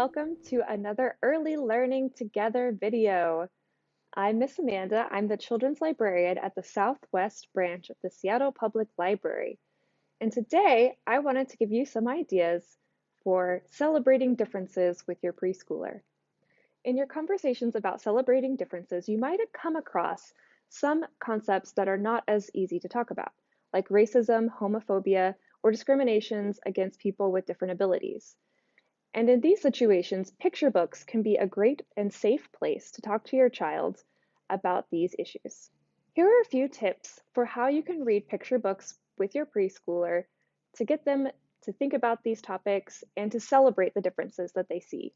welcome to another Early Learning Together video. I'm Miss Amanda. I'm the Children's Librarian at the Southwest branch of the Seattle Public Library. And today I wanted to give you some ideas for celebrating differences with your preschooler. In your conversations about celebrating differences, you might have come across some concepts that are not as easy to talk about, like racism, homophobia, or discriminations against people with different abilities. And in these situations, picture books can be a great and safe place to talk to your child about these issues. Here are a few tips for how you can read picture books with your preschooler to get them to think about these topics and to celebrate the differences that they see.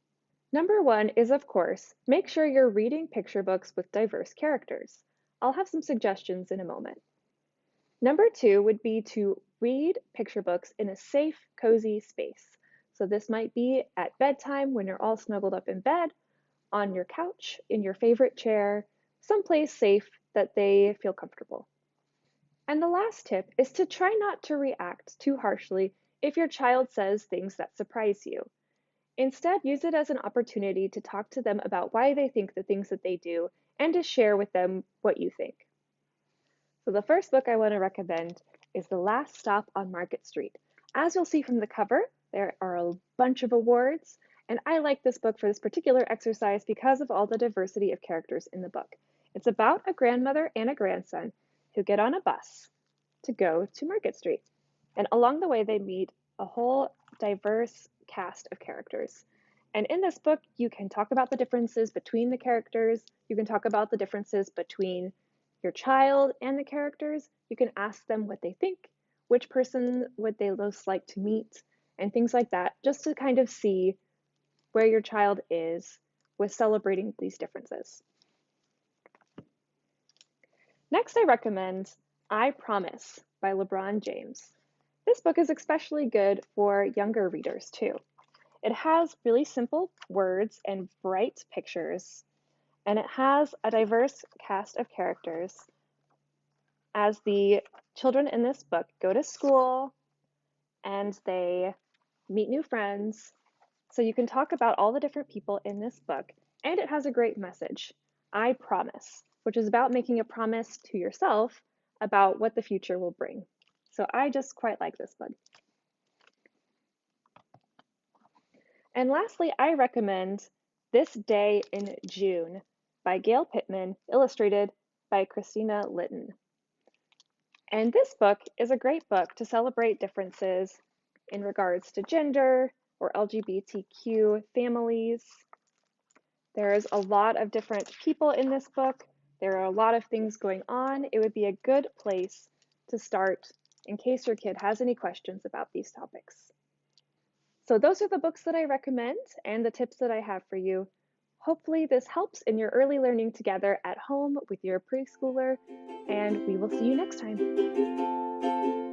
Number one is, of course, make sure you're reading picture books with diverse characters. I'll have some suggestions in a moment. Number two would be to read picture books in a safe, cozy space. So this might be at bedtime when you're all snuggled up in bed, on your couch, in your favorite chair, someplace safe that they feel comfortable. And the last tip is to try not to react too harshly if your child says things that surprise you. Instead, use it as an opportunity to talk to them about why they think the things that they do and to share with them what you think. So the first book I want to recommend is The Last Stop on Market Street. As you'll see from the cover, there are a bunch of awards, and I like this book for this particular exercise because of all the diversity of characters in the book. It's about a grandmother and a grandson who get on a bus to go to Market Street. And along the way, they meet a whole diverse cast of characters. And in this book, you can talk about the differences between the characters. You can talk about the differences between your child and the characters. You can ask them what they think, which person would they most like to meet, and things like that, just to kind of see where your child is with celebrating these differences. Next, I recommend I Promise by LeBron James. This book is especially good for younger readers too. It has really simple words and bright pictures, and it has a diverse cast of characters as the children in this book go to school and they meet new friends. So you can talk about all the different people in this book, and it has a great message, I Promise, which is about making a promise to yourself about what the future will bring. So I just quite like this book. And lastly, I recommend This Day in June by Gail Pittman, illustrated by Christina Litton. And this book is a great book to celebrate differences in regards to gender or LGBTQ families. There's a lot of different people in this book. There are a lot of things going on. It would be a good place to start in case your kid has any questions about these topics. So those are the books that I recommend and the tips that I have for you. Hopefully this helps in your early learning together at home with your preschooler, and we will see you next time.